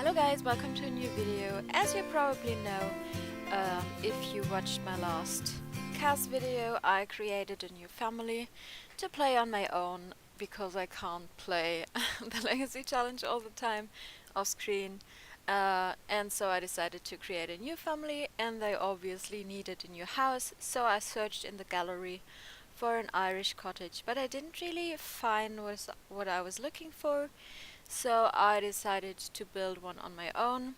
Hello guys, welcome to a new video. As you probably know, if you watched my last cast video, I created a new family to play on my own because I can't play the Legacy Challenge all the time off screen. And so I decided to create a new family, and they obviously needed a new house, so I searched in the gallery for an Irish cottage, but I didn't really find what I was looking for. So I decided to build one on my own.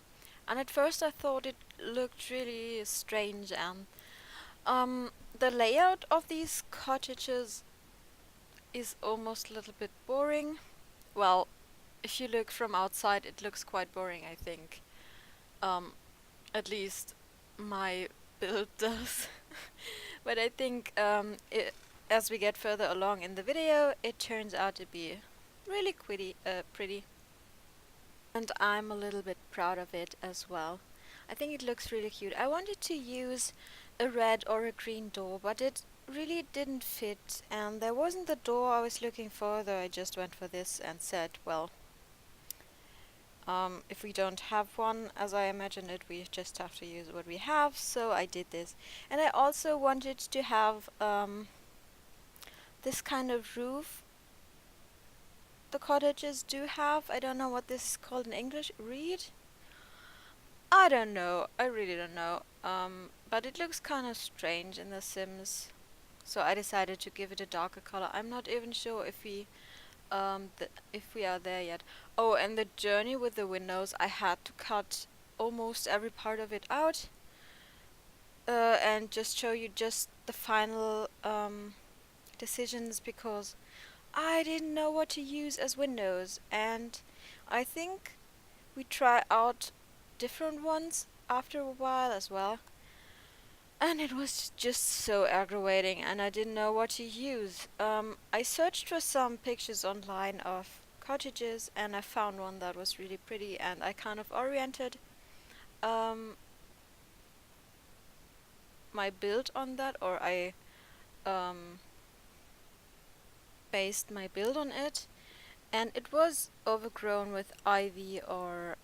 And at first I thought it looked really strange, and the layout of these cottages is almost a little bit boring. Well, if you look from outside it looks quite boring, I think. Um, at least my build does. But I think as we get further along in the video, it turns out to be really pretty. And I'm a little bit proud of it as well. I think it looks really cute. I wanted to use a red or a green door, but it really didn't fit, and there wasn't the door I was looking for, though I just went for this and said, well, if we don't have one, as I imagined it, we just have to use what we have, so I did this. And I also wanted to have this kind of roof the cottages do have. I don't know what this is called in English. Reed? I don't know. I really don't know. But it looks kind of strange in The Sims, so I decided to give it a darker color. I'm not even sure if we are there yet. Oh, and the journey with the windows, I had to cut almost every part of it out, and just show you just the final decisions, because I didn't know what to use as windows, and I think we try out different ones after a while as well. And it was just so aggravating, and I didn't know what to use. I searched for some pictures online of cottages, and I found one that was really pretty, and I kind of oriented my build on that, or I based my build on it. And it was overgrown with ivy or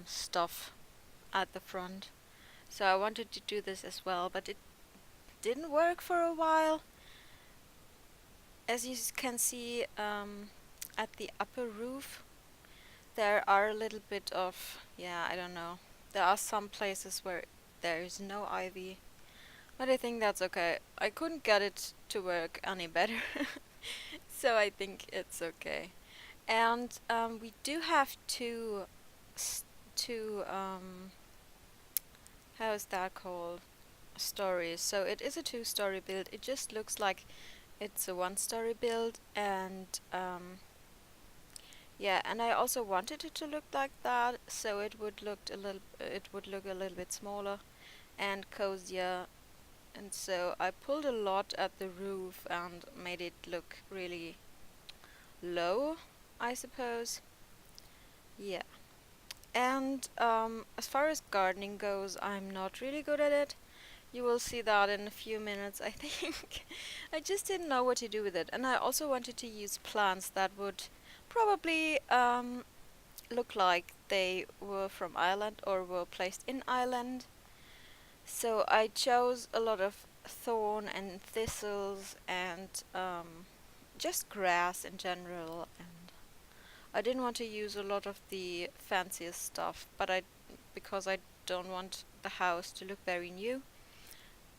stuff at the front. So I wanted to do this as well, but it didn't work for a while. As you can see, at the upper roof, there are a little bit of, yeah, I don't know. There are some places where there is no ivy, but I think that's okay. I couldn't get it to work any better, so I think it's okay. And we do have two how is that called? Stories. So it is a two-story build. It just looks like it's a one-story build, and yeah, and I also wanted it to look like that, so it would look a little bit smaller and cozier. And so I pulled a lot at the roof and made it look really low, I suppose. Yeah. And as far as gardening goes, I'm not really good at it. You will see that in a few minutes, I think. I just didn't know what to do with it. And I also wanted to use plants that would probably look like they were from Ireland or were placed in Ireland. So I chose a lot of thorn and thistles and just grass in general. And I didn't want to use a lot of the fanciest stuff, because I don't want the house to look very new.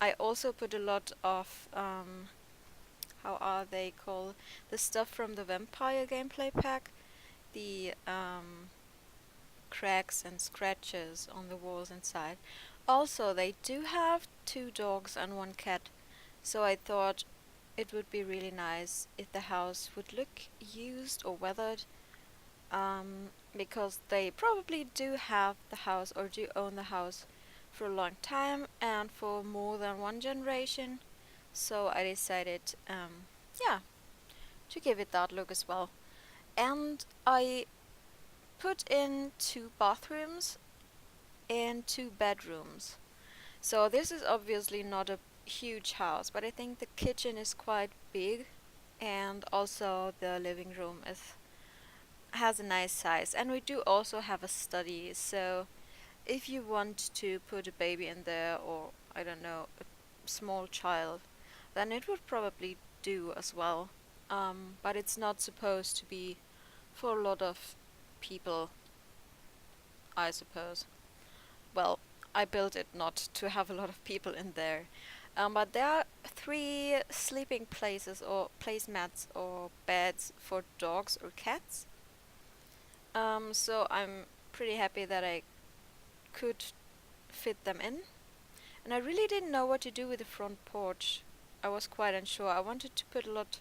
I also put a lot of how are they called? The stuff from the Vampire gameplay pack. The cracks and scratches on the walls inside. Also, they do have 2 dogs and 1 cat, so I thought it would be really nice if the house would look used or weathered, because they probably do have the house or do own the house for a long time and for more than one generation. So I decided, yeah, to give it that look as well. And I put in 2 bathrooms and 2 bedrooms. So this is obviously not a huge house, but I think the kitchen is quite big, and also the living room is has a nice size, and we do also have a study, so if you want to put a baby in there, or I don't know, a small child, then it would probably do as well. But it's not supposed to be for a lot of people, I suppose. Well, I built it not to have a lot of people in there. But there are 3 sleeping places or placemats or beds for dogs or cats. So I'm pretty happy that I could fit them in. And I really didn't know what to do with the front porch. I was quite unsure. I wanted to put a lot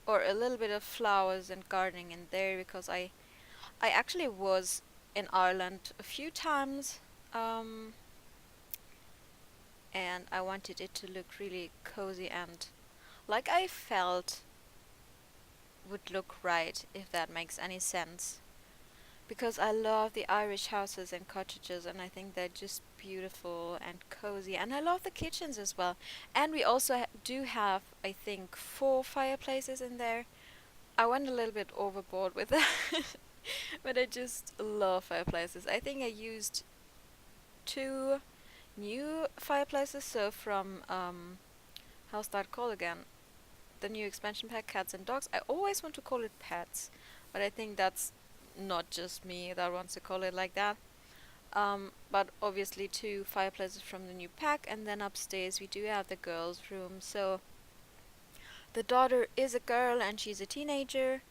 or a little bit of flowers and gardening in there because I actually was in Ireland a few times, um, and I wanted it to look really cozy and like I felt would look right, if that makes any sense. Because I love the Irish houses and cottages, and I think they're just beautiful and cozy. And I love the kitchens as well. And we also do have, I think, 4 fireplaces in there. I went a little bit overboard with that, but I just love fireplaces. I think I used 2 new fireplaces. So from how's that called again? The new expansion pack, Cats and Dogs. I always want to call it Pets, but I think that's not just me that wants to call it like that. But obviously 2 fireplaces from the new pack, and then upstairs we do have the girls' room. So the daughter is a girl and she's a teenager,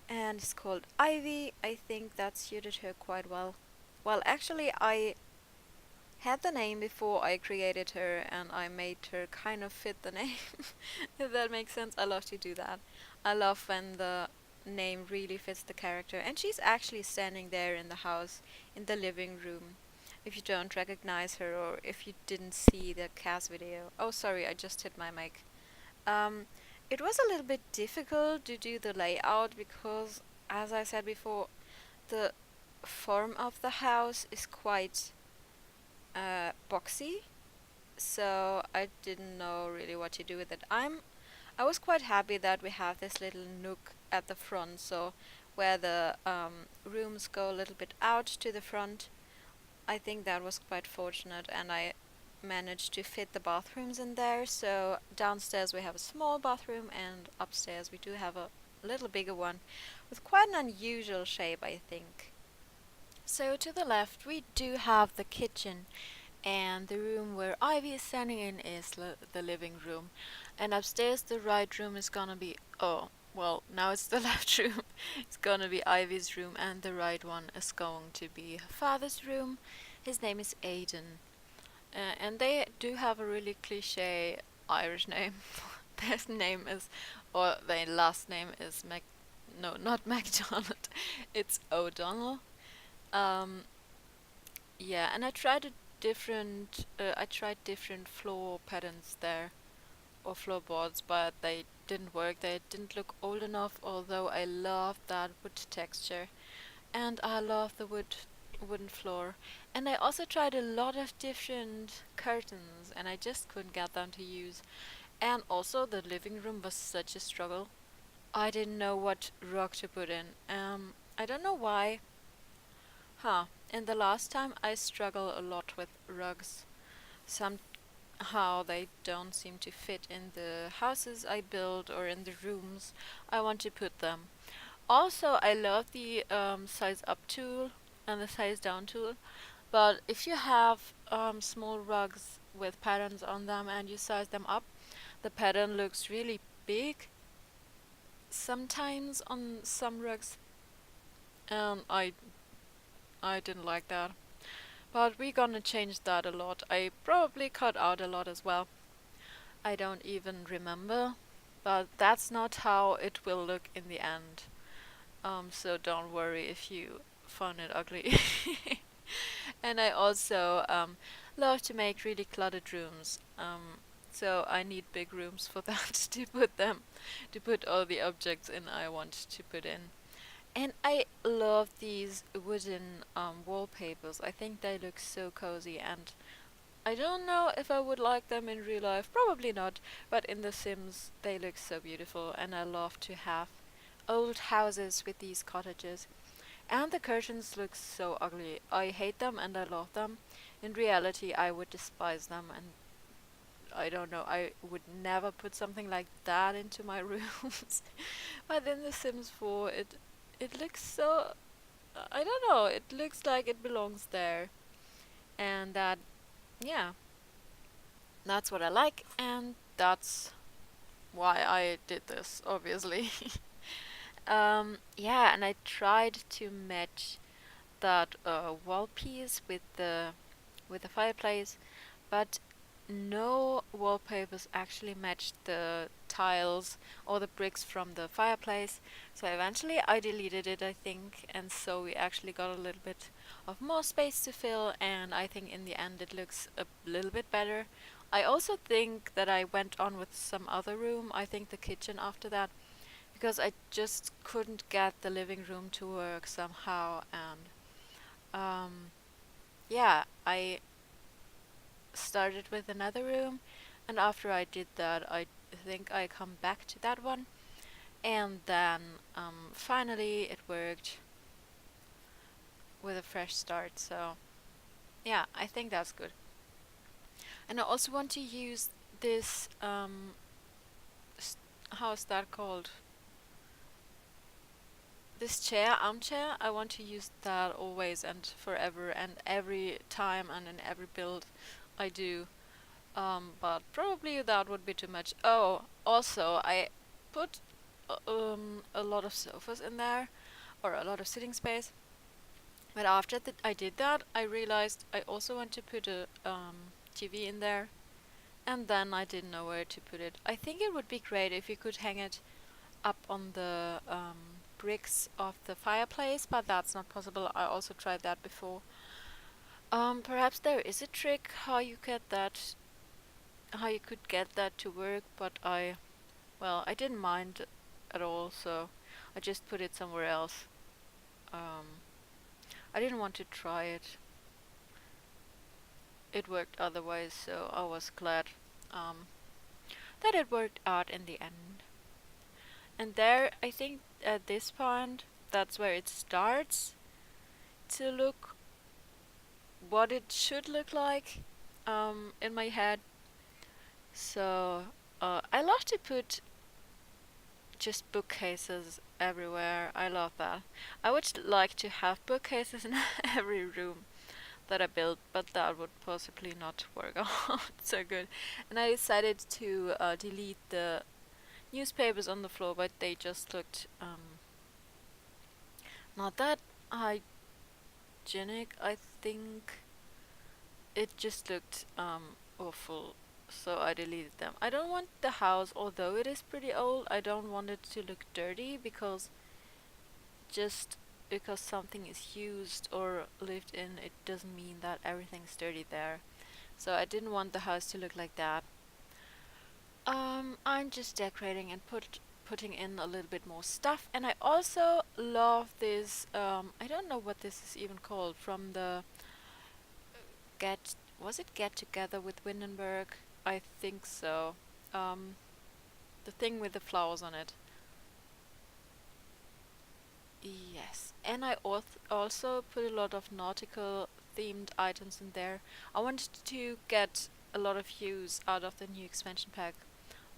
and it's called Ivy. I think that suited her quite well. Well, actually, I had the name before I created her, and I made her kind of fit the name. If that makes sense. I love to do that. I love when the name really fits the character, and she's actually standing there in the house in the living room. If you don't recognize her, or if you didn't see the cast video. Oh, sorry, I just hit my mic. Um, it was a little bit difficult to do the layout because, as I said before, the form of the house is quite boxy, so I didn't know really what to do with it. I was quite happy that we have this little nook at the front, so where the rooms go a little bit out to the front. I think that was quite fortunate, and I managed to fit the bathrooms in there. So downstairs we have a small bathroom, and upstairs we do have a little bigger one with quite an unusual shape, I think. So to the left we do have the kitchen, and the room where Ivy is standing in is the living room. And upstairs the right room is gonna be, oh, well, now it's the left room. It's gonna be Ivy's room, and the right one is going to be her father's room. His name is Aiden. And they do have a really cliche Irish name. Their name is, or their last name is no, not MacDonald. It's O'Donnell. Um, yeah, and I tried different floor patterns there, or floorboards, but they didn't work. They didn't look old enough, although I loved that wood texture. And I love the wooden floor. And I also tried a lot of different curtains, and I just couldn't get them to use. And also the living room was such a struggle. I didn't know what rug to put in. I don't know why. Huh. And the last time I struggle a lot with rugs. Somehow they don't seem to fit in the houses I build or in the rooms I want to put them. Also, I love the size up tool and the size down tool, but if you have small rugs with patterns on them and you size them up, the pattern looks really big sometimes on some rugs, and I didn't like that. But we're gonna change that a lot. I probably cut out a lot as well. I don't even remember, but that's not how it will look in the end. So don't worry if you find it ugly. And I also love to make really cluttered rooms. So I need big rooms for that to put all the objects in I want to put in. And I love these wooden wallpapers. I think they look so cozy, and I don't know if I would like them in real life. Probably not, but in The Sims they look so beautiful, and I love to have old houses with these cottages. And the curtains look so ugly. I hate them and I love them. In reality, I would despise them, and I don't know, I would never put something like that into my rooms. But in The Sims 4, it looks so, I don't know, it looks like it belongs there. And that, yeah, that's what I like, and that's why I did this, obviously. Yeah, and I tried to match that wall piece with the fireplace, but no wallpapers actually matched the tiles or the bricks from the fireplace. So eventually I deleted it, I think, and so we actually got a little bit of more space to fill, and I think in the end it looks a little bit better. I also think that I went on with some other room, I think the kitchen after that, because I just couldn't get the living room to work somehow, and um, yeah, I started with another room, and after I did that, I think I come back to that one, and then finally it worked with a fresh start. So yeah, I think that's good. And I also want to use this how is that called? This chair, armchair. I want to use that always and forever, and every time and in every build I do. But probably that would be too much. Oh, also, I put a lot of sofas in there, or a lot of sitting space. But after that I did that, I realized I also want to put a TV in there, and then I didn't know where to put it. I think it would be great if you could hang it up on the bricks of the fireplace, but that's not possible. I also tried that before. Perhaps there is a trick how you could get that to work, but I didn't mind at all, so I just put it somewhere else. Um, I didn't want to try it. It worked otherwise, so I was glad um, that it worked out in the end. And there, I think at this point, that's where it starts to look what it should look like in my head. So I love to put just bookcases everywhere. I love that. I would like to have bookcases in every room that I built, but that would possibly not work out so good. And I decided to delete the newspapers on the floor, but they just looked not that hygienic. I think it just looked awful, so I deleted them. I don't want the house, although it is pretty old, I don't want it to look dirty, because just because something is used or lived in, it doesn't mean that everything's dirty there. So I didn't want the house to look like that. I'm just decorating and putting in a little bit more stuff, and I also love this. I don't know what this is even called, from the Get Together with Windenburg? I think so. Um, the thing with the flowers on it. Yes, and I also put a lot of nautical themed items in there. I wanted to get a lot of use out of the new expansion pack,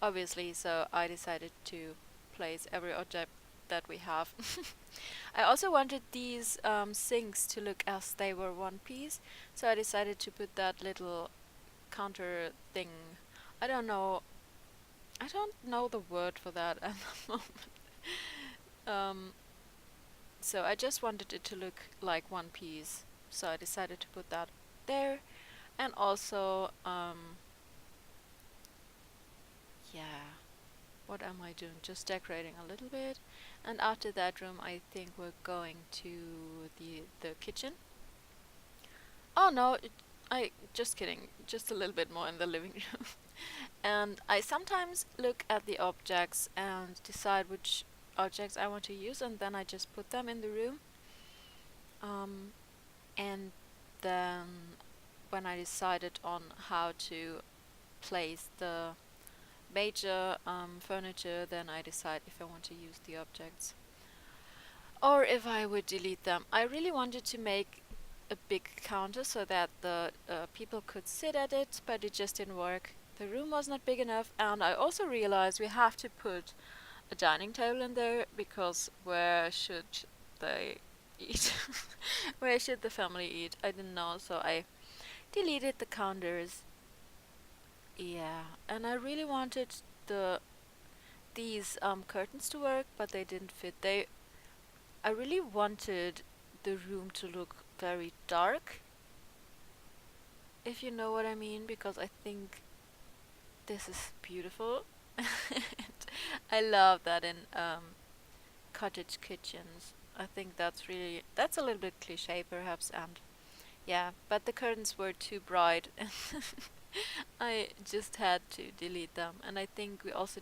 obviously, so I decided to place every object that we have. I also wanted these sinks to look as they were one piece, so I decided to put that little counter thing. I don't know. I don't know the word for that at the moment. Um, so I just wanted it to look like one piece, so I decided to put that there, and also, yeah. What am I doing? Just decorating a little bit. And after that room, I think we're going to the kitchen. Oh no, I just kidding. Just a little bit more in the living room. And I sometimes look at the objects and decide which objects I want to use, and then I just put them in the room. Um, and then when I decided on how to place the major furniture, then I decide if I want to use the objects. or if I would delete them. I really wanted to make a big counter so that the people could sit at it, but it just didn't work. The room was not big enough, and I also realized we have to put a dining table in there because where should they eat? Where should the family eat? I didn't know, so I deleted the counters. Yeah, and I really wanted the these curtains to work, but they didn't fit. I really wanted the room to look very dark, if you know what I mean, because I think this is beautiful. I love that in cottage kitchens. I think that's a little bit cliche perhaps, and yeah, but the curtains were too bright. I just had to delete them, and I think we also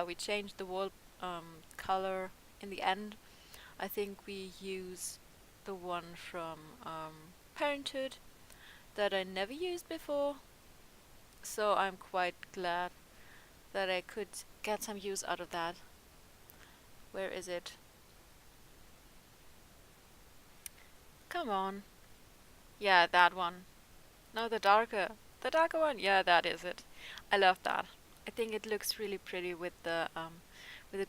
we changed the wall color in the end. I think we use the one from Parenthood that I never used before, so I'm quite glad that I could get some use out of that. Where is it? Come on. Yeah, that one. No, the darker one. Yeah, that is it. I love that. I think it looks really pretty with the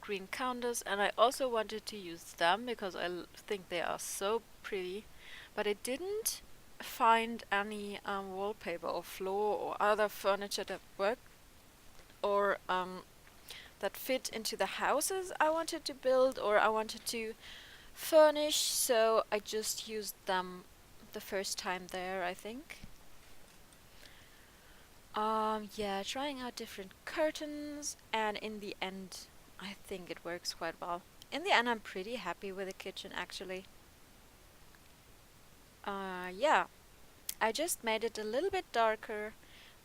green counters, and I also wanted to use them because think they are so pretty, but I didn't find any wallpaper or floor or other furniture that worked or that fit into the houses I wanted to build or I wanted to furnish, so I just used them the first time there, I think. Yeah, trying out different curtains, and in the end, I think it works quite well. In the end, I'm pretty happy with the kitchen actually. Yeah, I just made it a little bit darker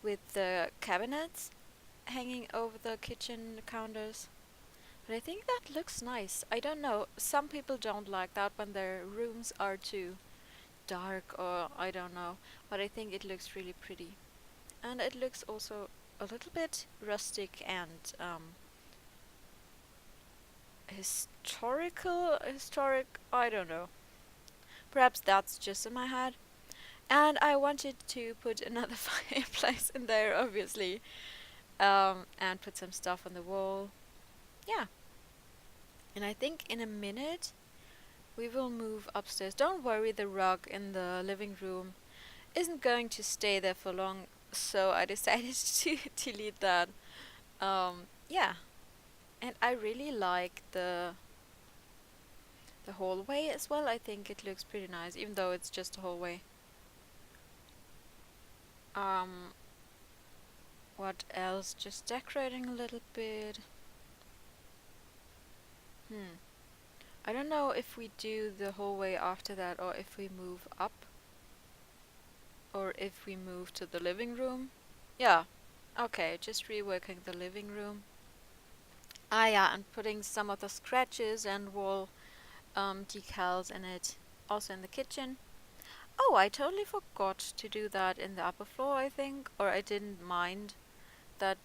with the cabinets hanging over the kitchen counters. But I think that looks nice. I don't know, some people don't like that when their rooms are too dark or I don't know, but I think it looks really pretty. And it looks also a little bit rustic and historic, I don't know. Perhaps that's just in my head. And I wanted to put another fireplace in there, obviously, and put some stuff on the wall. Yeah, and I think in a minute we will move upstairs. Don't worry, the rug in the living room isn't going to stay there for long, so I decided to delete that. Yeah, and I really like the hallway as well. I think it looks pretty nice, even though it's just a hallway. Um, what else? Just decorating a little bit. Hmm. I don't know if we do the hallway after that or if we move up or if we move to the living room. Yeah. Okay, just reworking the living room. Ah yeah, and putting some of the scratches and wall decals in it. Also in the kitchen. Oh, I totally forgot to do that in the upper floor, I think. Or I didn't mind that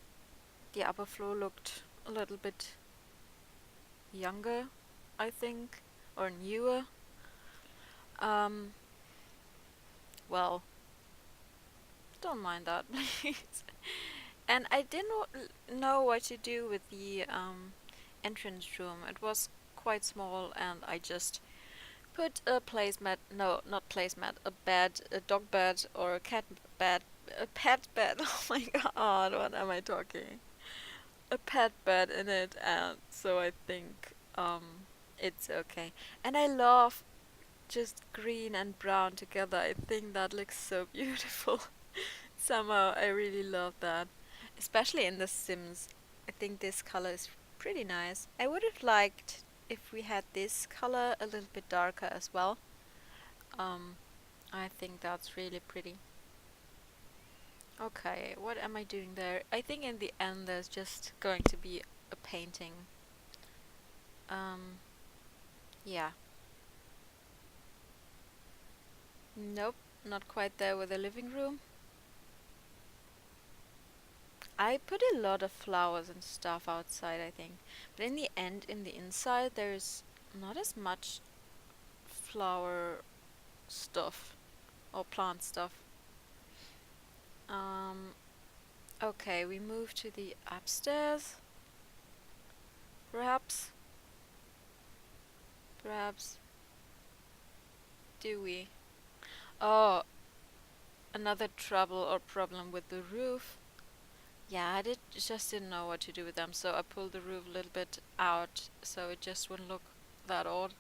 the upper floor looked a little bit younger, I think. Or newer. Um, well, don't mind that, please. And I didn't know what to do with the entrance room. It was quite small, and I just put a placemat. No, not placemat. A bed, a dog bed, or a cat bed. A pet bed. Oh my god, what am I talking? A pet bed in it, and so I think it's okay. And I love just green and brown together. I think that looks so beautiful. Somehow I really love that. Especially in The Sims. I think this color is pretty nice. I would have liked if we had this color a little bit darker as well. Um, I think that's really pretty. Okay, what am I doing there? I think in the end there's just going to be a painting. Um, yeah. Nope, not quite there with the living room. I put a lot of flowers and stuff outside, I think. But in the end, in the inside, there's not as much flower stuff or plant stuff. Okay, we move to the upstairs. Perhaps. Perhaps. Do we? Oh, another trouble or problem with the roof. Yeah, just didn't know what to do with them, so I pulled the roof a little bit out so it just wouldn't look that odd.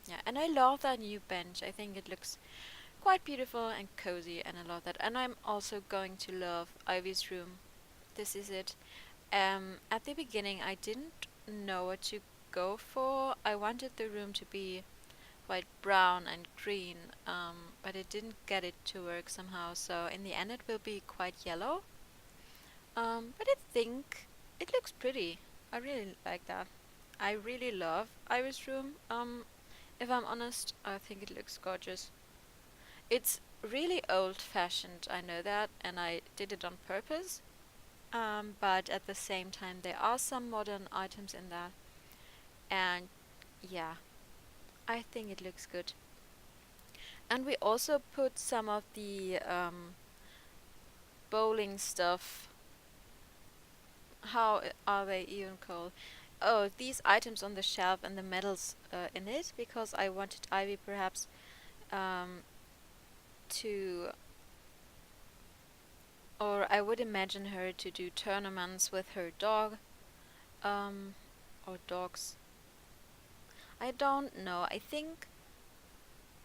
Yeah, and I love that new bench. I think it looks quite beautiful and cozy, and I love that. And I'm also going to love Ivy's room. This is it. At the beginning, I didn't know what to go for. I wanted the room to be quite brown and green, but it didn't get it to work somehow. So in the end, it will be quite yellow. But I think it looks pretty. I really like that. I really love Iris room. If I'm honest, I think it looks gorgeous. It's really old-fashioned, I know that, and I did it on purpose. But at the same time, there are some modern items in that, and yeah, I think it looks good. And we also put some of the bowling stuff. How are they even called? Oh, these items on the shelf and the medals in it, because I wanted Ivy perhaps um, to, or I would imagine her to do tournaments with her dog, or dogs. I don't know. I think,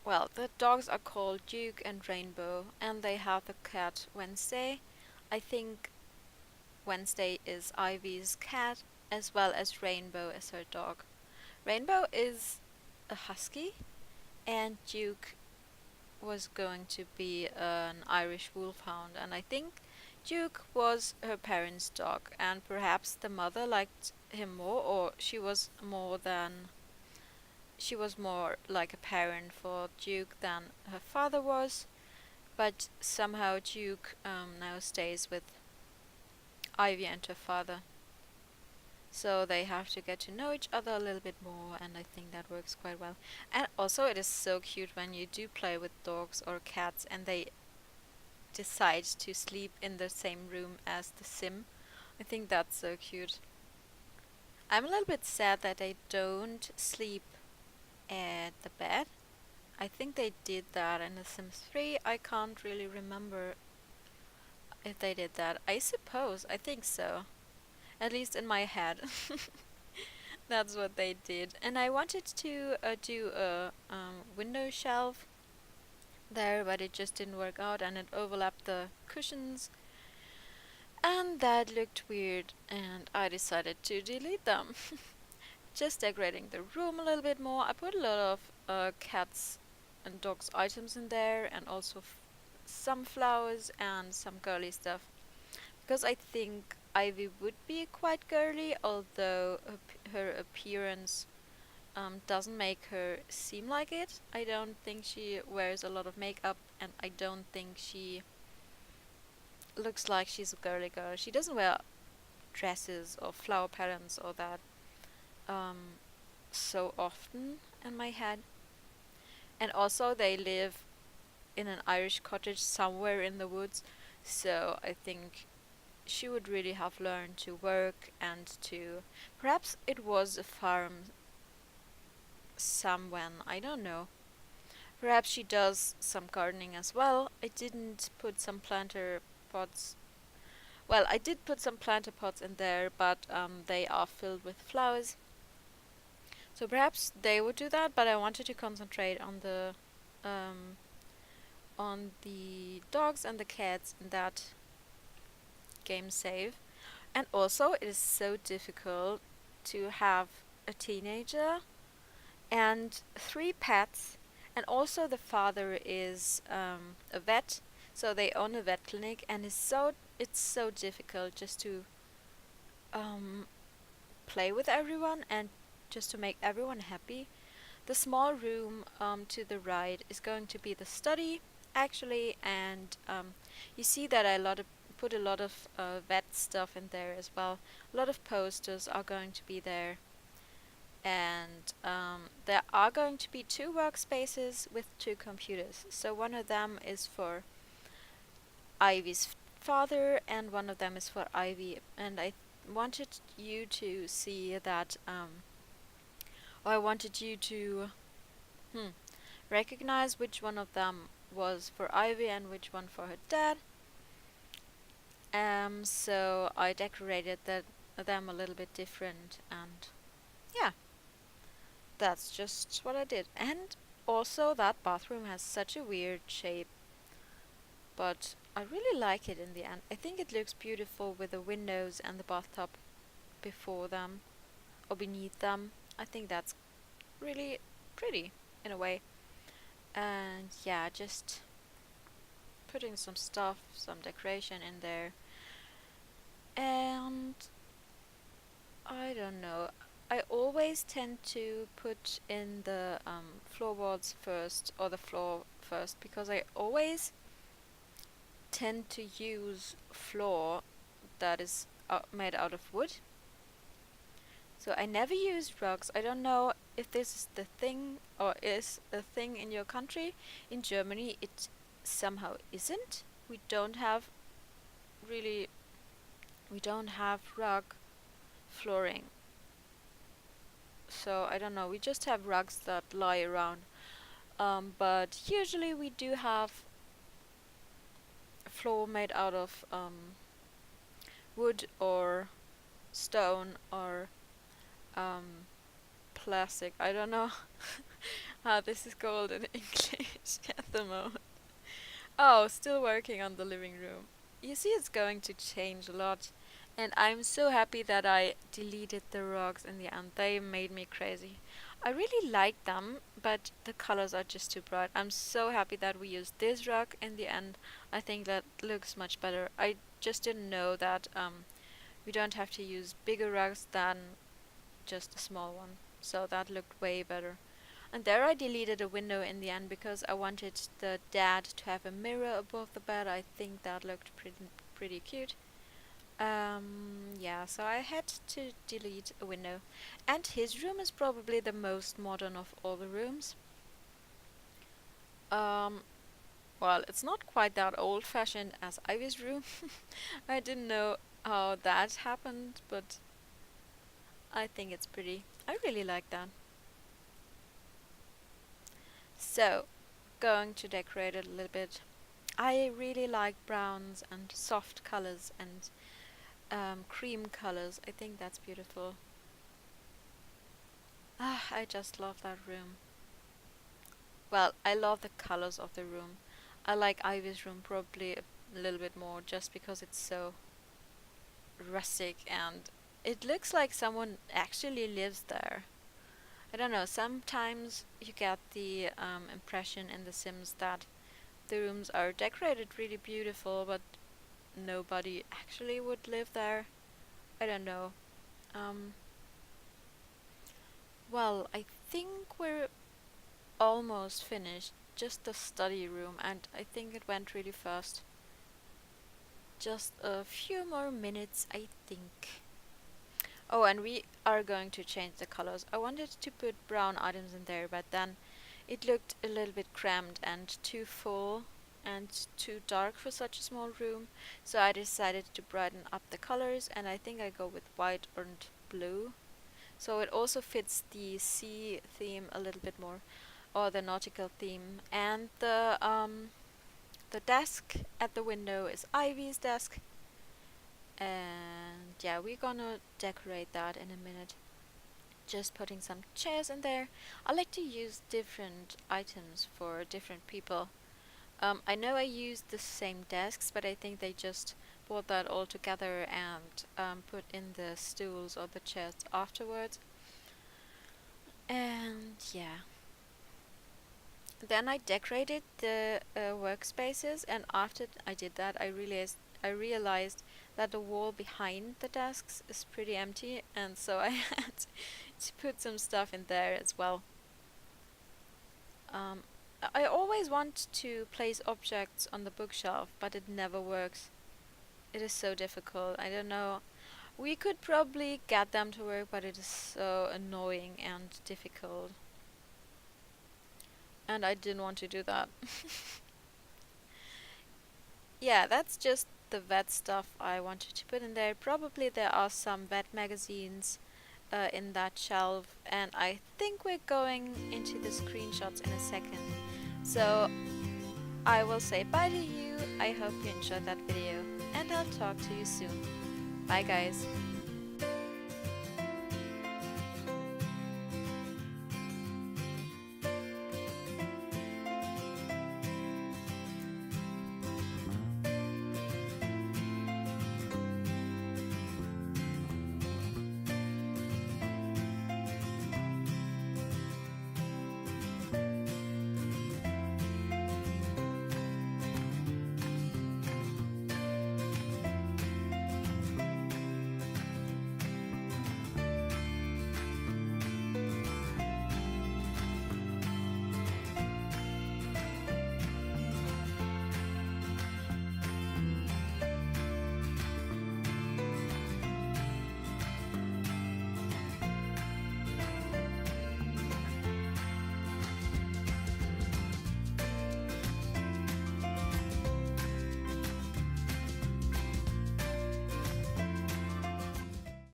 well, the dogs are called Duke and Rainbow, and they have the cat Wednesday. I think Wednesday is Ivy's cat, as well as Rainbow as her dog. Rainbow is a husky, and Duke was going to be an Irish wolfhound, and I think Duke was her parents' dog, and perhaps the mother liked him more, or she was more like a parent for Duke than her father was, but somehow Duke now stays with Ivy and her father. So they have to get to know each other a little bit more, and I think that works quite well. And also, it is so cute when you do play with dogs or cats and they decide to sleep in the same room as the sim. I think that's so cute. I'm a little bit sad that they don't sleep at the bed. I think they did that in The Sims 3. I can't really remember if they did that. I suppose. I think so. At least in my head. That's what they did. And I wanted to do a window shelf there, but it just didn't work out and it overlapped the cushions. And that looked weird, and I decided to delete them. Just decorating the room a little bit more. I put a lot of cats and dogs items in there, and also some flowers and some girly stuff. Because I think Ivy would be quite girly, although her appearance doesn't make her seem like it. I don't think she wears a lot of makeup, and I don't think she looks like she's a girly girl. She doesn't wear dresses or flower patterns or that um, so often in my head. And also, they live in an Irish cottage somewhere in the woods, so I think she would really have learned to work and to. Perhaps it was a farm somewhere, I don't know. Perhaps she does some gardening as well. I didn't put some planter pots. Well, I did put some planter pots in there, but they are filled with flowers. So perhaps they would do that, but I wanted to concentrate um, on the dogs and the cats in that game save. And also, it is so difficult to have a teenager and 3 pets, and also the father is a vet, so they own a vet clinic, and it's so difficult just to play with everyone and just to make everyone happy. The small room to the right is going to be the study, actually, and you see that I put a lot of vet stuff in there as well. A lot of posters are going to be there. and there are going to be two workspaces with two computers. So one of them is for Ivy's father and one of them is for Ivy, and I wanted you to see that or I wanted you to recognize which one of them was for Ivy and which one for her dad. So I decorated them a little bit different, and yeah, that's just what I did. And also that bathroom has such a weird shape, but I really like it in the end. I think it looks beautiful with the windows and the bathtub before them or beneath them. I think that's really pretty in a way. And yeah, just putting some stuff, some decoration in there. And I don't know. I always tend to put in the floorboards first or the floor first because I always tend to use floor that is made out of wood. So I never use rugs. I don't know if this is the thing or is a thing in your country. In Germany, it somehow isn't. We don't have really, we don't have rug flooring. So I don't know. We just have rugs that lie around. But usually we do have a floor made out of wood or stone or um, plastic. I don't know how this is called in English at the moment. Oh, still working on the living room. You see, it's going to change a lot. And I'm so happy that I deleted the rugs in the end. They made me crazy. I really like them, but the colors are just too bright. I'm so happy that we used this rug in the end. I think that looks much better. I just didn't know that we don't have to use bigger rugs than just a small one. So that looked way better. And there I deleted a window in the end because I wanted the dad to have a mirror above the bed. I think that looked pretty cute. Yeah, so I had to delete a window. And his room is probably the most modern of all the rooms. Um, well, it's not quite that old-fashioned as Ivy's room. I didn't know how that happened, but I think it's pretty. I really like that. So, going to decorate it a little bit. I really like browns and soft colors and cream colors. I think that's beautiful. Ah, I just love that room. Well, I love the colors of the room. I like Ivy's room probably a little bit more just because it's so rustic and it looks like someone actually lives there. I don't know, sometimes you get the impression in The Sims that the rooms are decorated really beautiful, but nobody actually would live there. I don't know. Um, well, I think we're almost finished. Just the study room, and I think it went really fast. Just a few more minutes, I think. Oh, and we are going to change the colors. I wanted to put brown items in there, but then it looked a little bit cramped and too full and too dark for such a small room. So I decided to brighten up the colors, and I think I go with white and blue. So it also fits the sea theme a little bit more, or the nautical theme. And the desk at the window is Ivy's desk. And yeah, we're gonna decorate that in a minute. Just putting some chairs in there. I like to use different items for different people. I know I used the same desks, but I think they just brought that all together and put in the stools or the chairs afterwards. And yeah. Then I decorated the workspaces, and after I did that, I realized that the wall behind the desks is pretty empty, and so I had to put some stuff in there as well. Um, I always want to place objects on the bookshelf, but it never works. It is so difficult. I don't know. We could probably get them to work, but it is so annoying and difficult. And I didn't want to do that. Yeah, that's just the vet stuff I wanted to put in there. Probably there are some vet magazines in that shelf, and I think we're going into the screenshots in a second. So I will say bye to you. I hope you enjoyed that video, and I'll talk to you soon. Bye guys.